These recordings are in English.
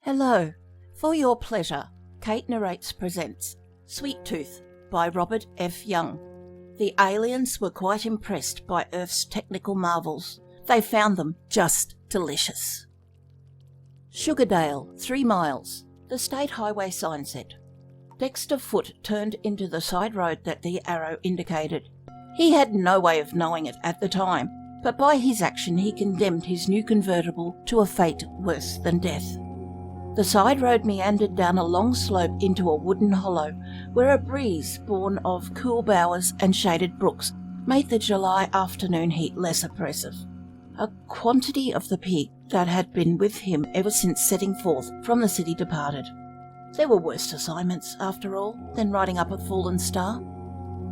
Hello. For your pleasure, Cate narrates presents Sweet Tooth by Robert F. Young. The aliens were quite impressed by Earth's technical marvels. They found them just delicious. Sugardale, 3 miles. The state highway sign said. Dexter Foote turned into the side road that the arrow indicated. He had no way of knowing it at the time, but by his action he condemned his new convertible to a fate worse than death. The side road meandered down a long slope into a wooden hollow, where a breeze born of cool bowers and shaded brooks made the July afternoon heat less oppressive. A quantity of the pig that had been with him ever since setting forth from the city departed. There were worse assignments, after all, than riding up a fallen star.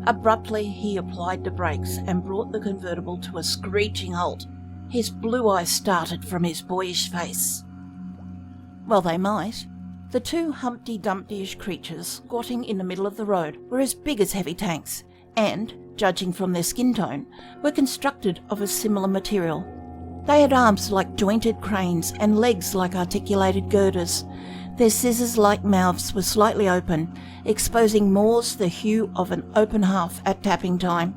Abruptly he applied the brakes and brought the convertible to a screeching halt. His blue eyes started from his boyish face. Well, they might. The 2 Humpty Dumpty-ish creatures squatting in the middle of the road were as big as heavy tanks and, judging from their skin tone, were constructed of a similar material. They had arms like jointed cranes and legs like articulated girders. Their scissors-like mouths were slightly open, exposing maws the hue of an open half at tapping time.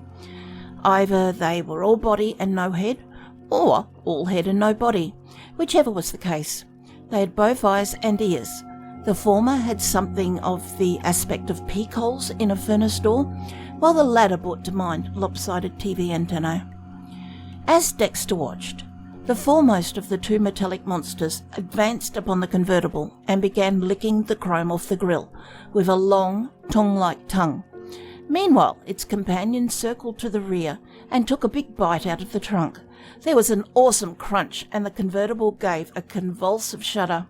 Either they were all body and no head, or all head and no body, whichever was the case. They had both eyes and ears. The former had something of the aspect of peak holes in a furnace door, while the latter brought to mind lopsided TV antennae. As Dexter watched, the foremost of the 2 metallic monsters advanced upon the convertible and began licking the chrome off the grille with a long, tongue-like tongue. Meanwhile, its companion circled to the rear and took a big bite out of the trunk. There was an awesome crunch, and the convertible gave a convulsive shudder.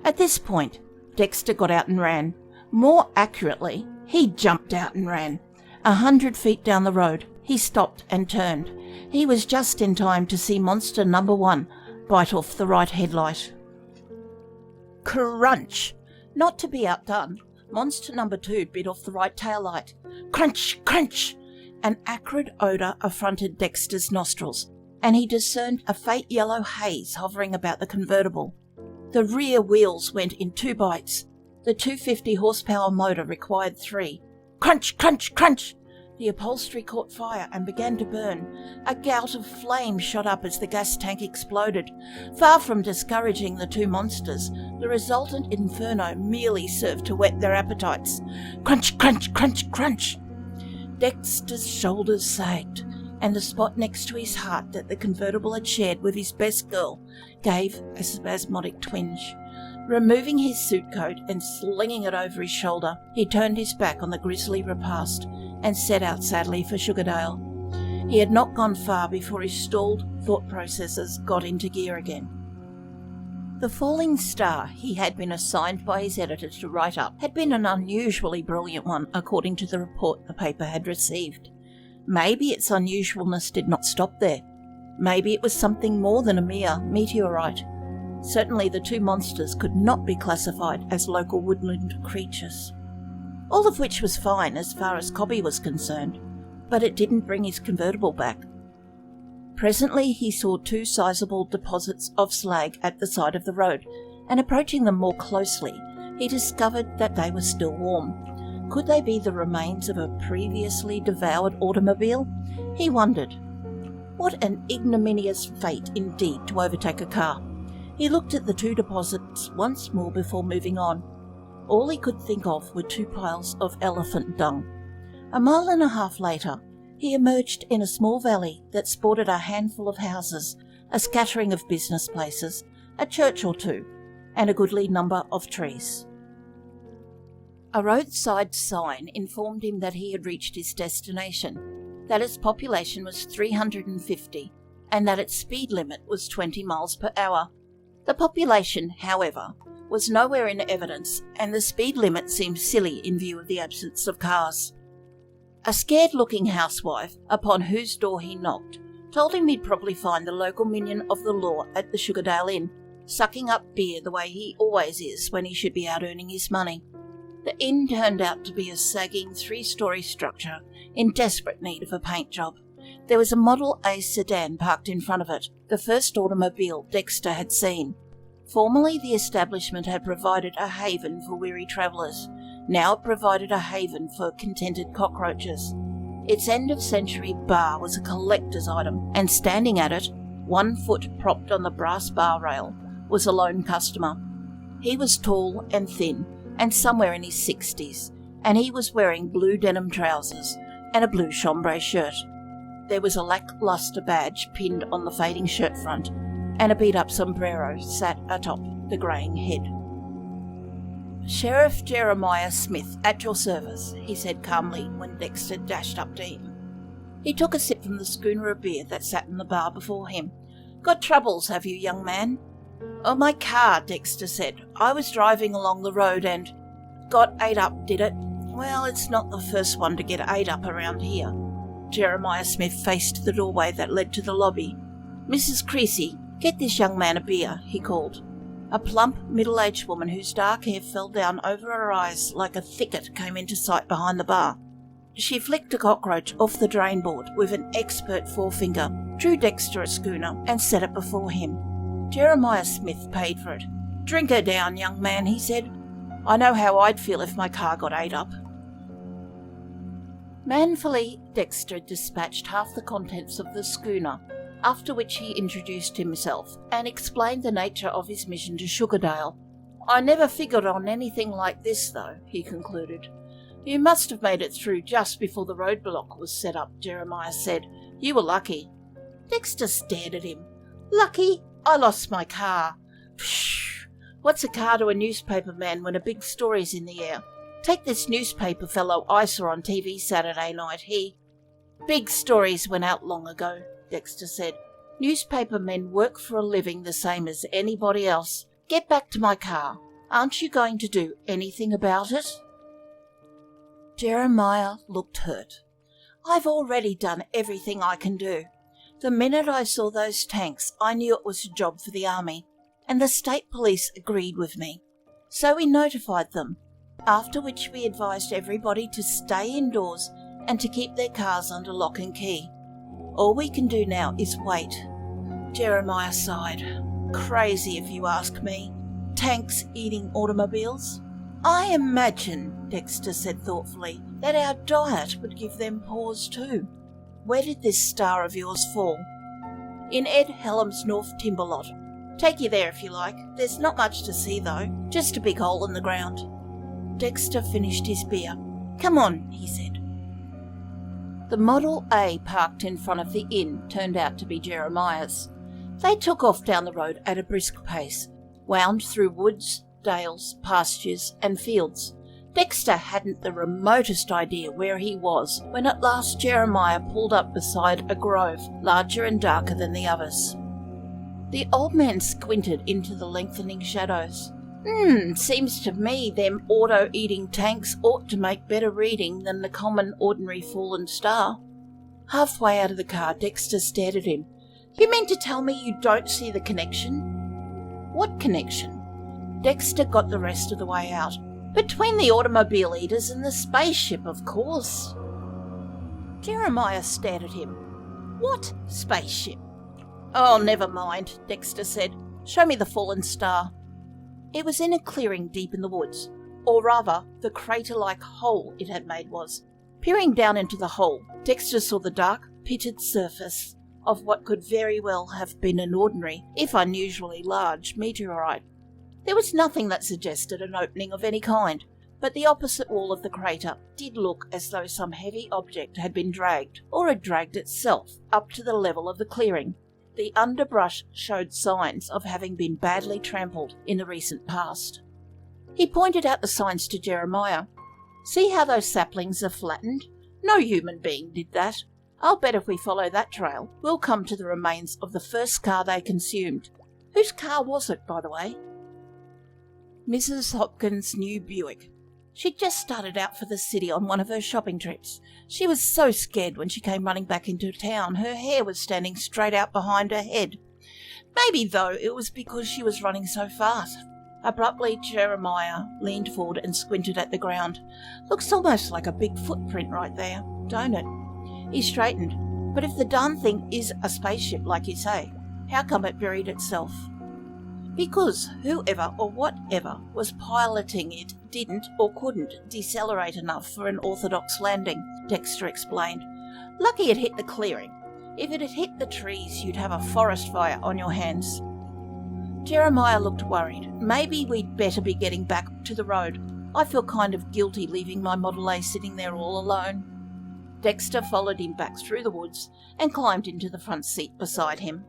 At this point, Dexter got out and ran. More accurately, he jumped out and ran. 100 feet down the road, he stopped and turned. He was just in time to see monster number 1 bite off the right headlight. Crunch! Not to be outdone, monster number 2 bit off the right taillight. Crunch! Crunch! An acrid odour affronted Dexter's nostrils, and he discerned a faint yellow haze hovering about the convertible. The rear wheels went in 2 bites. The 250 horsepower motor required 3. Crunch! Crunch! Crunch! The upholstery caught fire and began to burn. A gout of flame shot up as the gas tank exploded. Far from discouraging the 2 monsters, the resultant inferno merely served to whet their appetites. Crunch! Crunch! Crunch! Crunch! Dexter's shoulders sagged, and the spot next to his heart that the convertible had shared with his best girl gave a spasmodic twinge. Removing his suit coat and slinging it over his shoulder, he turned his back on the grisly repast and set out sadly for Sugardale. He had not gone far before his stalled thought processes got into gear again. The falling star he had been assigned by his editor to write up had been an unusually brilliant one, according to the report the paper had received. Maybe its unusualness did not stop there. Maybe it was something more than a mere meteorite. Certainly the 2 monsters could not be classified as local woodland creatures. All of which was fine as far as Cobby was concerned, but it didn't bring his convertible back. Presently he saw 2 sizable deposits of slag at the side of the road, and approaching them more closely, he discovered that they were still warm. Could they be the remains of a previously devoured automobile? He wondered. What an ignominious fate indeed to overtake a car. He looked at the 2 deposits once more before moving on. All he could think of were 2 piles of elephant dung. A mile and a half later, he emerged in a small valley that sported a handful of houses, a scattering of business places, a church or 2, and a goodly number of trees. A roadside sign informed him that he had reached his destination, that its population was 350, and that its speed limit was 20 miles per hour. The population, however, was nowhere in evidence, and the speed limit seemed silly in view of the absence of cars. A scared-looking housewife, upon whose door he knocked, told him he'd probably find the local minion of the law at the Sugardale Inn, sucking up beer the way he always is when he should be out earning his money. The inn turned out to be a sagging 3-storey structure in desperate need of a paint job. There was a Model A sedan parked in front of it, the first automobile Dexter had seen. Formerly, the establishment had provided a haven for weary travellers. Now it provided a haven for contented cockroaches. Its end-of-century bar was a collector's item, and standing at it, 1 foot propped on the brass bar rail, was a lone customer. He was tall and thin, and somewhere in his 60s, and he was wearing blue denim trousers and a blue chambray shirt. There was a lacklustre badge pinned on the fading shirt front, and a beat-up sombrero sat atop the greying head. "Sheriff Jeremiah Smith, at your service," he said calmly when Dexter dashed up to him. He took a sip from the schooner of beer that sat in the bar before him. "Got troubles, have you, young man?" "Oh, my car," Dexter said. "I was driving along the road and—" "Got ate up, did it?" "Well, it's not the first one to get ate up around here." Jeremiah Smith faced the doorway that led to the lobby. "Mrs. Creasy, get this young man a beer," he called. A plump, middle-aged woman whose dark hair fell down over her eyes like a thicket came into sight behind the bar. She flicked a cockroach off the drain board with an expert forefinger, drew Dexter a schooner, and set it before him. Jeremiah Smith paid for it. "Drink her down, young man," he said. "I know how I'd feel if my car got ate up." Manfully, Dexter dispatched half the contents of the schooner, after which he introduced himself and explained the nature of his mission to Sugardale. "I never figured on anything like this, though," he concluded. "You must have made it through just before the roadblock was set up," Jeremiah said. "You were lucky." Dexter stared at him. "Lucky? I lost my car." "Psh! What's a car to a newspaper man when a big story's in the air? Take this newspaper fellow I saw on TV Saturday night. Big stories went out long ago," Dexter said. "Newspaper men work for a living the same as anybody else. Get back to my car. Aren't you going to do anything about it?" Jeremiah looked hurt. "I've already done everything I can do. The minute I saw those tanks, I knew it was a job for the army, and the state police agreed with me. So we notified them, after which we advised everybody to stay indoors and to keep their cars under lock and key. All we can do now is wait." Jeremiah sighed. "Crazy if you ask me. Tanks eating automobiles." "I imagine," Dexter said thoughtfully, "that our diet would give them pause too. Where did this star of yours fall?" "In Ed Hellam's North Timber Lot. Take you there if you like. There's not much to see though, just a big hole in the ground." Dexter finished his beer. "Come on," he said. The Model A parked in front of the inn turned out to be Jeremiah's. They took off down the road at a brisk pace, wound through woods, dales, pastures, and fields. Dexter hadn't the remotest idea where he was when at last Jeremiah pulled up beside a grove larger and darker than the others. The old man squinted into the lengthening shadows. Seems to me them auto-eating tanks ought to make better reading than the common ordinary fallen star." Halfway out of the car, Dexter stared at him. "You mean to tell me you don't see the connection?" "What connection?" Dexter got the rest of the way out. "Between the automobile eaters and the spaceship, of course." Jeremiah stared at him. "What spaceship?" "Oh, never mind," Dexter said. "Show me the fallen star." It was in a clearing deep in the woods, or rather, the crater-like hole it had made was. Peering down into the hole, Dexter saw the dark, pitted surface of what could very well have been an ordinary, if unusually large, meteorite. There was nothing that suggested an opening of any kind, but the opposite wall of the crater did look as though some heavy object had been dragged, or had dragged itself, up to the level of the clearing. The underbrush showed signs of having been badly trampled in the recent past. He pointed out the signs to Jeremiah. "See how those saplings are flattened? No human being did that. I'll bet if we follow that trail, we'll come to the remains of the first car they consumed. Whose car was it, by the way?" "Mrs. Hopkins' new Buick. She'd just started out for the city on one of her shopping trips. She was so scared when she came running back into town. Her hair was standing straight out behind her head. Maybe, though, it was because she was running so fast." Abruptly, Jeremiah leaned forward and squinted at the ground. "Looks almost like a big footprint right there, don't it?" He straightened. "But if the darn thing is a spaceship, like you say, how come it buried itself?" Because whoever or whatever was piloting it didn't or couldn't decelerate enough for an orthodox landing, Dexter explained. Lucky it hit the clearing. If it had hit the trees, you'd have a forest fire on your hands. Jeremiah looked worried. Maybe we'd better be getting back to the road. I feel kind of guilty leaving my Model A sitting there all alone. Dexter followed him back through the woods and climbed into the front seat beside him.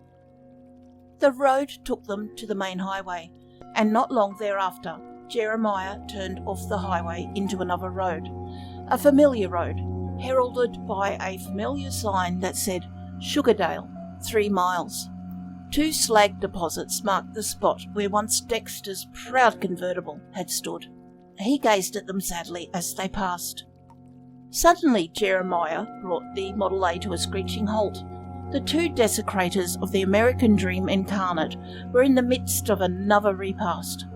The road took them to the main highway, and not long thereafter, Jeremiah turned off the highway into another road, a familiar road, heralded by a familiar sign that said Sugardale, 3 miles. 2 slag deposits marked the spot where once Dexter's proud convertible had stood. He gazed at them sadly as they passed. Suddenly, Jeremiah brought the Model A to a screeching halt. The 2 desecrators of the American dream incarnate were in the midst of another repast.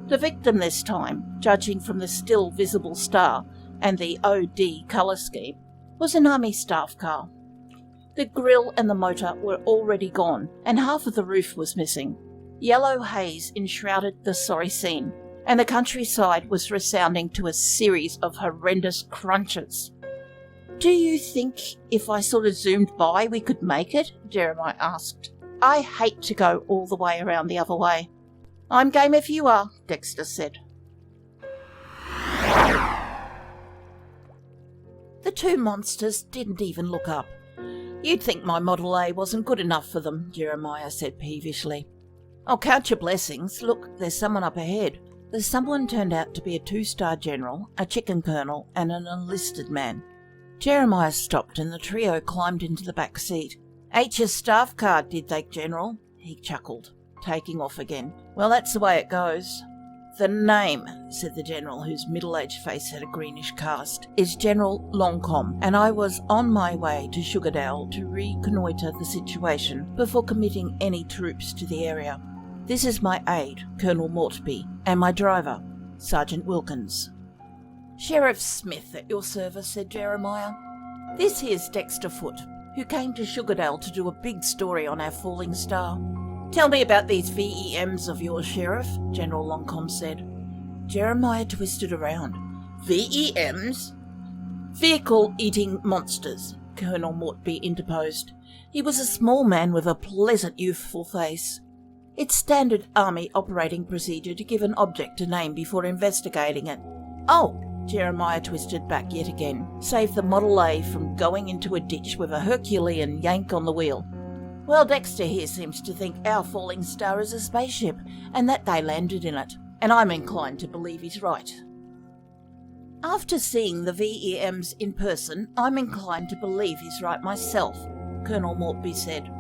The victim this time, judging from the still visible star and the OD colour scheme, was an army staff car. The grille and the motor were already gone, and half of the roof was missing. Yellow haze enshrouded the sorry scene, and the countryside was resounding to a series of horrendous crunches. Do you think if I sort of zoomed by we could make it? Jeremiah asked. I hate to go all the way around the other way. I'm game if you are, Dexter said. The 2 monsters didn't even look up. You'd think my Model A wasn't good enough for them, Jeremiah said peevishly. I'll count your blessings. Look, there's someone up ahead. The someone turned out to be a 2-star general, a chicken colonel, and an enlisted man. Jeremiah stopped and the trio climbed into the back seat. Ate your staff card, did they, General? He chuckled, taking off again. Well, that's the way it goes. The name, said the general, whose middle-aged face had a greenish cast, is General Longcomb, and I was on my way to Sugardale to reconnoitre the situation before committing any troops to the area. This is my aide, Colonel Mortby, and my driver, Sergeant Wilkins. Sheriff Smith at your service, said Jeremiah. This here's Dexter Foote, who came to Sugardale to do a big story on our falling star. Tell me about these VEMs of yours, Sheriff, General Longcomb said. Jeremiah twisted around. VEMs? Vehicle-eating monsters, Colonel Mortby interposed. He was a small man with a pleasant youthful face. It's standard Army operating procedure to give an object a name before investigating it. Oh, Jeremiah twisted back yet again, save the Model A from going into a ditch with a Herculean yank on the wheel. Well, Dexter here seems to think our falling star is a spaceship, and that they landed in it, and I'm inclined to believe he's right. After seeing the VEMs in person, I'm inclined to believe he's right myself, Colonel Mortby said.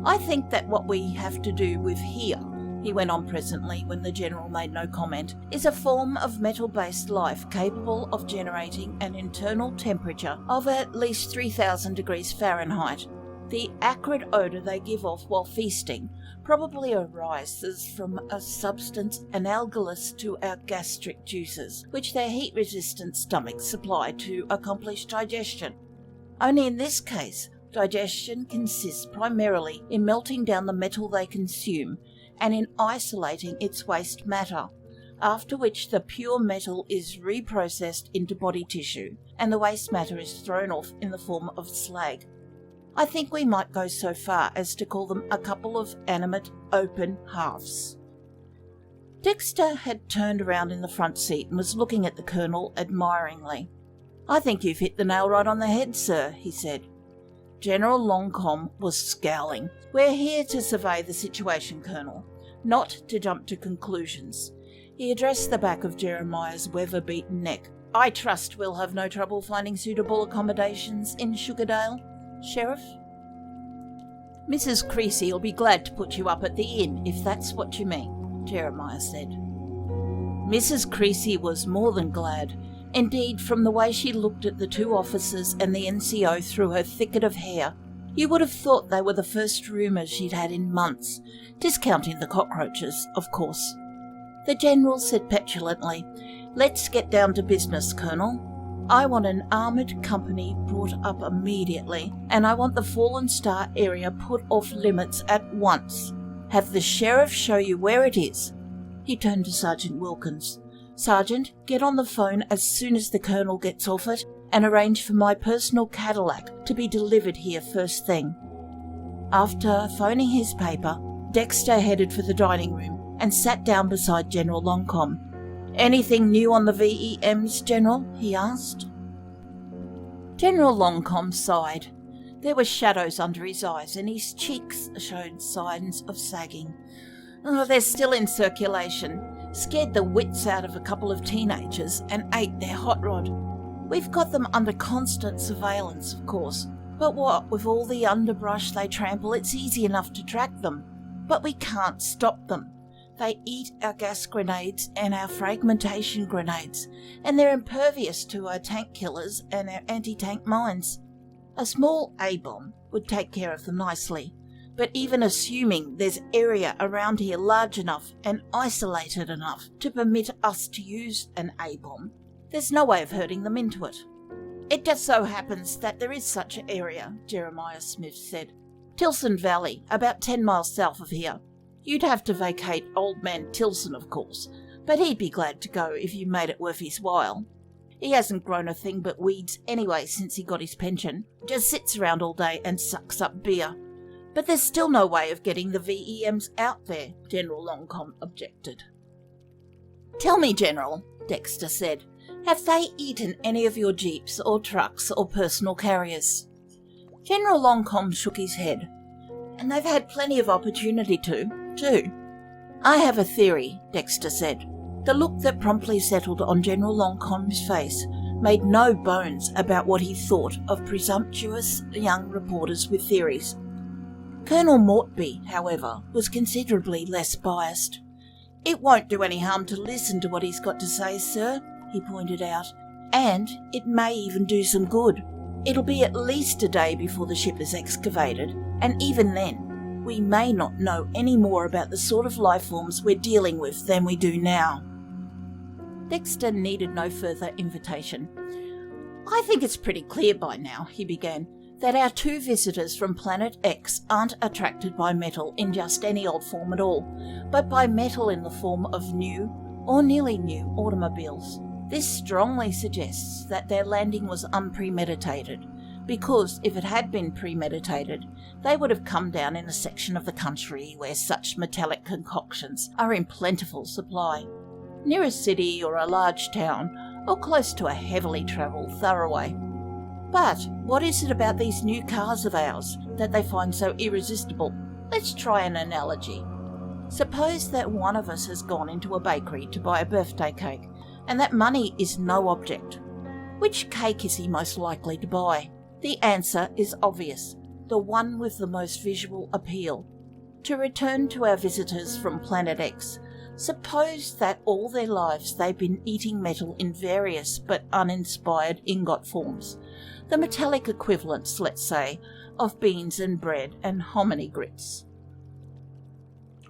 I think that what we have to do with here, he went on presently when the general made no comment, is a form of metal-based life capable of generating an internal temperature of at least 3,000 degrees Fahrenheit. The acrid odour they give off while feasting probably arises from a substance analogous to our gastric juices, which their heat-resistant stomachs supply to accomplish digestion. Only in this case, digestion consists primarily in melting down the metal they consume and in isolating its waste matter, after which the pure metal is reprocessed into body tissue and the waste matter is thrown off in the form of slag. I think we might go so far as to call them a couple of animate, open halves. Dexter had turned around in the front seat and was looking at the colonel admiringly. I think you've hit the nail right on the head, sir, he said. General Longcomb was scowling. We're here to survey the situation, Colonel, not to jump to conclusions. He addressed the back of Jeremiah's weather-beaten neck. I trust we'll have no trouble finding suitable accommodations in Sugardale, Sheriff? Mrs. Creasy will be glad to put you up at the inn, if that's what you mean, Jeremiah said. Mrs. Creasy was more than glad. Indeed, from the way she looked at the 2 officers and the NCO through her thicket of hair, you would have thought they were the first roomers she'd had in months, discounting the cockroaches, of course. The General said petulantly, Let's get down to business, Colonel. I want an armoured company brought up immediately, and I want the Fallen Star area put off limits at once. Have the sheriff show you where it is." He turned to Sergeant Wilkins. "Sergeant, get on the phone as soon as the Colonel gets off it and arrange for my personal Cadillac to be delivered here first thing." After phoning his paper, Dexter headed for the dining room and sat down beside General Longcomb. "Anything new on the VEMs, General?" he asked. General Longcomb sighed. There were shadows under his eyes and his cheeks showed signs of sagging. "They're still in circulation. Scared the wits out of a couple of teenagers and ate their hot rod. We've got them under constant surveillance, of course, but what with all the underbrush they trample, it's easy enough to track them. But we can't stop them. They eat our gas grenades and our fragmentation grenades, and they're impervious to our tank killers and our anti-tank mines. A small A-bomb would take care of them nicely, but even assuming there's area around here large enough and isolated enough to permit us to use an A-bomb, there's no way of herding them into it." "It just so happens that there is such an area," Jeremiah Smith said. "Tilson Valley, about 10 miles south of here. You'd have to vacate Old Man Tilson, of course, but he'd be glad to go if you made it worth his while. He hasn't grown a thing but weeds anyway since he got his pension. Just sits around all day and sucks up beer." "But there's still no way of getting the VEMs out there," General Longcomb objected. "Tell me, General," Dexter said, "have they eaten any of your jeeps or trucks or personal carriers?" General Longcomb shook his head. "And they've had plenty of opportunity to, too." "I have a theory," Dexter said. The look that promptly settled on General Longcomb's face made no bones about what he thought of presumptuous young reporters with theories. Colonel Mortby, however, was considerably less biased. "It won't do any harm to listen to what he's got to say, sir," he pointed out, "and it may even do some good. It'll be at least a day before the ship is excavated, and even then, we may not know any more about the sort of life forms we're dealing with than we do now." Dexter needed no further invitation. "I think it's pretty clear by now," he began, "that our two visitors from Planet X aren't attracted by metal in just any old form at all, but by metal in the form of new, or nearly new, automobiles. This strongly suggests that their landing was unpremeditated, because if it had been premeditated, they would have come down in a section of the country where such metallic concoctions are in plentiful supply, near a city or a large town, or close to a heavily travelled thoroughway. But what is it about these new cars of ours that they find so irresistible? Let's try an analogy. Suppose that one of us has gone into a bakery to buy a birthday cake, and that money is no object. Which cake is he most likely to buy? The answer is obvious, the one with the most visual appeal. To return to our visitors from Planet X, suppose that all their lives they've been eating metal in various but uninspired ingot forms, the metallic equivalents, let's say, of beans and bread and hominy grits.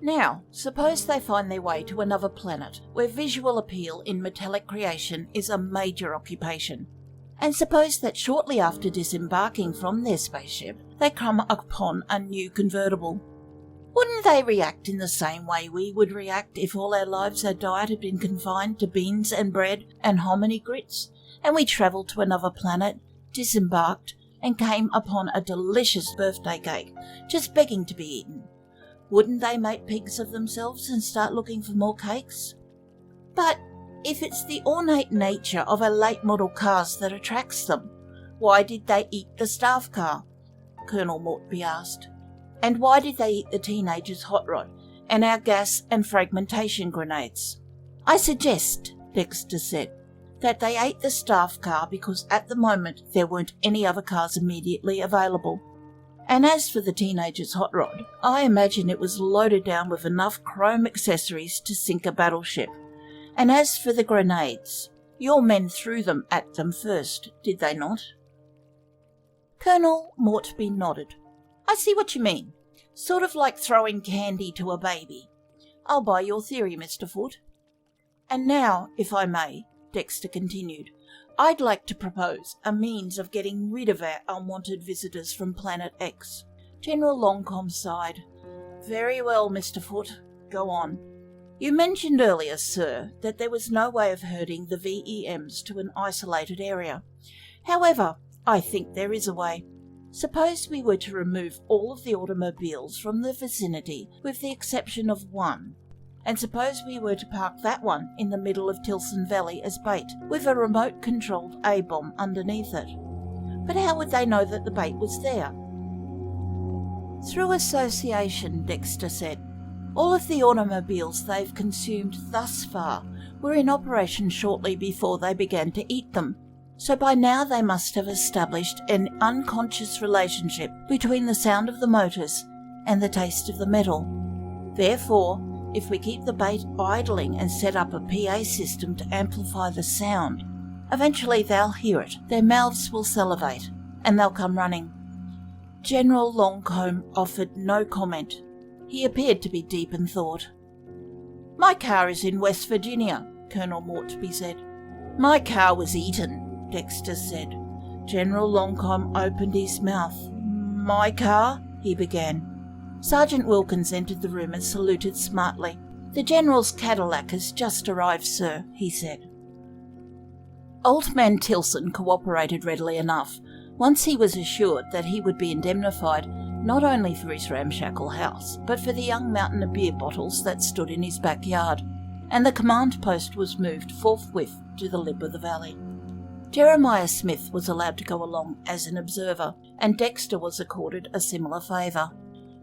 Now, suppose they find their way to another planet where visual appeal in metallic creation is a major occupation. And suppose that shortly after disembarking from their spaceship, they come upon a new convertible. Wouldn't they react in the same way we would react if all our lives our diet had been confined to beans and bread and hominy grits, and we travelled to another planet, disembarked, and came upon a delicious birthday cake, just begging to be eaten? Wouldn't they make pigs of themselves and start looking for more cakes? But if it's the ornate nature of our late model cars that attracts them, why did they eat the staff car? Colonel Mortby asked. And why did they eat the teenagers' hot rod and our gas and fragmentation grenades? I suggest, Dexter said, that they ate the staff car because at the moment there weren't any other cars immediately available. And as for the teenagers' hot rod, I imagine it was loaded down with enough chrome accessories to sink a battleship. And as for the grenades, your men threw them at them first, did they not? Colonel Mortby nodded. I see what you mean. Sort of like throwing candy to a baby. I'll buy your theory, Mr. Foote. And now, if I may, Dexter continued, I'd like to propose a means of getting rid of our unwanted visitors from Planet X. General Longcomb sighed. Very well, Mr. Foote. Go on. You mentioned earlier, sir, that there was no way of herding the VEMs to an isolated area. However, I think there is a way. Suppose we were to remove all of the automobiles from the vicinity with the exception of one, and suppose we were to park that one in the middle of Tilson Valley as bait, with a remote-controlled A-bomb underneath it. But how would they know that the bait was there? Through association, Dexter said. All of the automobiles they've consumed thus far were in operation shortly before they began to eat them, so by now they must have established an unconscious relationship between the sound of the motors and the taste of the metal. Therefore, if we keep the bait idling and set up a PA system to amplify the sound, eventually they'll hear it, their mouths will salivate, and they'll come running. General Longcomb offered no comment. He appeared to be deep in thought. My car is in West Virginia, Colonel Mortby said. My car was eaten, Dexter said. General Longcomb opened his mouth. My car? He began. Sergeant Wilkins entered the room and saluted smartly. The General's Cadillac has just arrived, sir, he said. Old Man Tilson cooperated readily enough, once he was assured that he would be indemnified not only for his ramshackle house, but for the young mountain of beer bottles that stood in his backyard, and the command post was moved forthwith to the lip of the valley. Jeremiah Smith was allowed to go along as an observer, and Dexter was accorded a similar favour.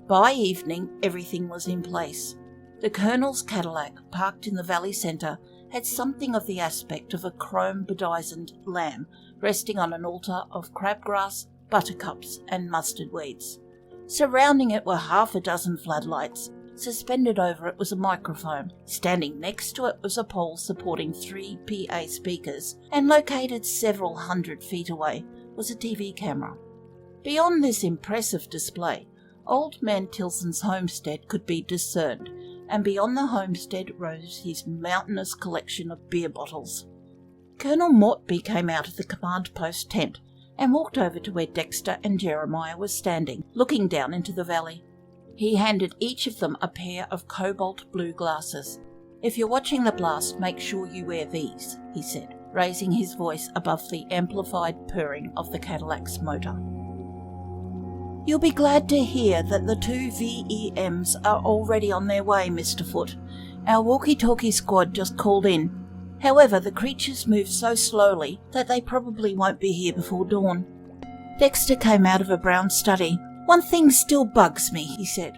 By evening, everything was in place. The Colonel's Cadillac, parked in the valley centre, had something of the aspect of a chrome-bedizened lamb resting on an altar of crabgrass, buttercups and mustard weeds. Surrounding it were half a dozen floodlights. Suspended over it was a microphone. Standing next to it was a pole supporting 3 PA speakers, and located several 100 feet away was a TV camera. Beyond this impressive display, Old Man Tilson's homestead could be discerned, and beyond the homestead rose his mountainous collection of beer bottles. Colonel Mortby came out of the command post tent and walked over to where Dexter and Jeremiah were standing, looking down into the valley. He handed each of them a pair of cobalt blue glasses. If you're watching the blast, make sure you wear these, he said, raising his voice above the amplified purring of the Cadillac's motor. You'll be glad to hear that the 2 VEMs are already on their way, Mr. Foote. Our walkie-talkie squad just called in. However, the creatures move so slowly that they probably won't be here before dawn. Dexter came out of a brown study. One thing still bugs me, he said.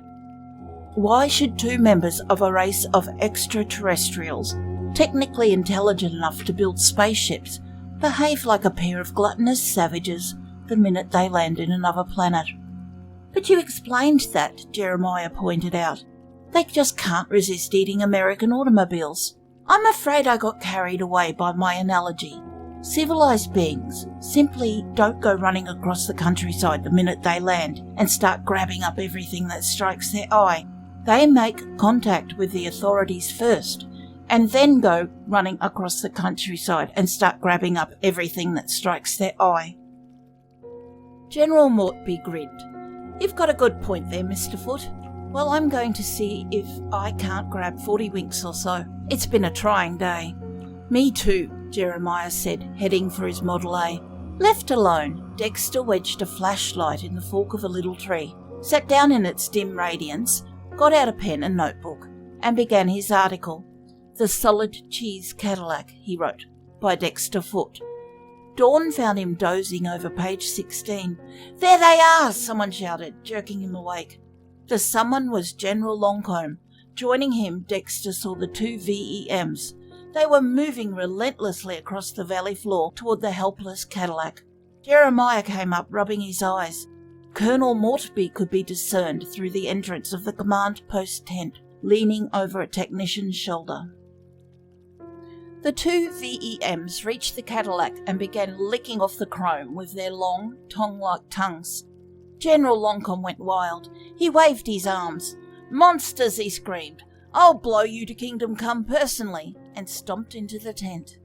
Why should 2 members of a race of extraterrestrials, technically intelligent enough to build spaceships, behave like a pair of gluttonous savages the minute they land in another planet? But you explained that, Jeremiah pointed out. They just can't resist eating American automobiles. I'm afraid I got carried away by my analogy. Civilized beings simply don't go running across the countryside the minute they land and start grabbing up everything that strikes their eye. They make contact with the authorities first, and then go running across the countryside and start grabbing up everything that strikes their eye. General Mortby grinned. You've got a good point there, Mr. Foote. Well, I'm going to see if I can't grab 40 winks or so. It's been a trying day. Me too, Jeremiah said, heading for his Model A. Left alone, Dexter wedged a flashlight in the fork of a little tree, sat down in its dim radiance, got out a pen and notebook, and began his article. The Solid Cheese Cadillac, he wrote, by Dexter Foote. Dawn found him dozing over page 16. There they are, someone shouted, jerking him awake. The someone was General Longcomb. Joining him, Dexter saw the 2 VEMs. They were moving relentlessly across the valley floor toward the helpless Cadillac. Jeremiah came up, rubbing his eyes. Colonel Mortby could be discerned through the entrance of the command post tent, leaning over a technician's shoulder. The 2 VEMs reached the Cadillac and began licking off the chrome with their long, tongue-like tongues. General Longcomb went wild. He waved his arms. Monsters, he screamed. I'll blow you to Kingdom Come personally, and stomped into the tent.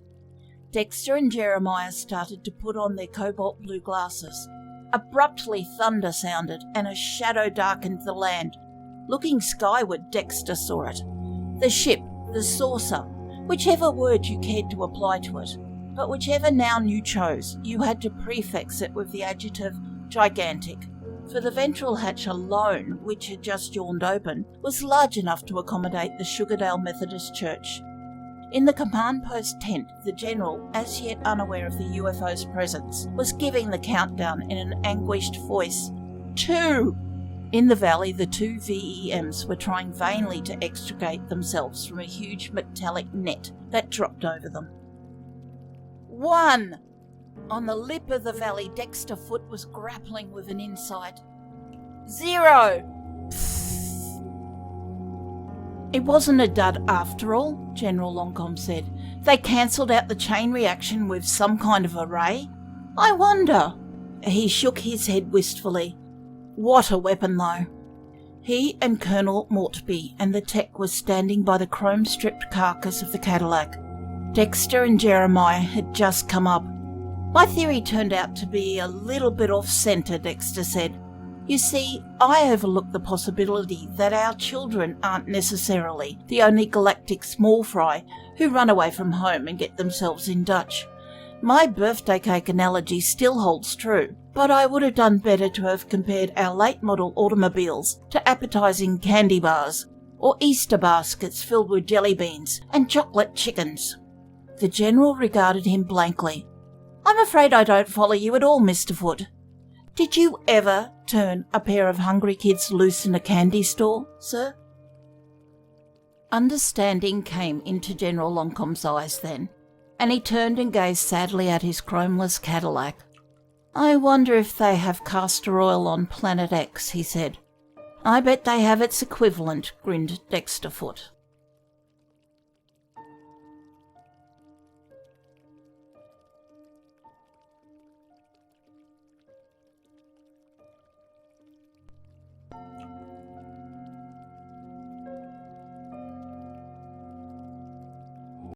Dexter and Jeremiah started to put on their cobalt blue glasses. Abruptly thunder sounded, and a shadow darkened the land. Looking skyward, Dexter saw it. The ship, the saucer, whichever word you cared to apply to it. But whichever noun you chose, you had to prefix it with the adjective gigantic, for the ventral hatch alone, which had just yawned open, was large enough to accommodate the Sugardale Methodist Church. In the command post tent, the general, as yet unaware of the UFO's presence, was giving the countdown in an anguished voice. 2! In the valley, the two VEMs were trying vainly to extricate themselves from a huge metallic net that dropped over them. 1! On the lip of the valley, Dexter Foote was grappling with an insight. 0! It wasn't a dud after all, General Longcombe said. They cancelled out the chain reaction with some kind of array. I wonder. He shook his head wistfully. What a weapon, though. He and Colonel Mortby and the tech were standing by the chrome-stripped carcass of the Cadillac. Dexter and Jeremiah had just come up. My theory turned out to be a little bit off-centre, Dexter said. You see, I overlooked the possibility that our children aren't necessarily the only galactic small fry who run away from home and get themselves in Dutch. My birthday cake analogy still holds true, but I would have done better to have compared our late model automobiles to appetising candy bars or Easter baskets filled with jelly beans and chocolate chickens. The General regarded him blankly. I'm afraid I don't follow you at all, Mr. Foote. Did you ever turn a pair of hungry kids loose in a candy store, sir? Understanding came into General Longcombe's eyes then, and he turned and gazed sadly at his chromeless Cadillac. I wonder if they have castor oil on Planet X, he said. I bet they have its equivalent, grinned Dexter Foote.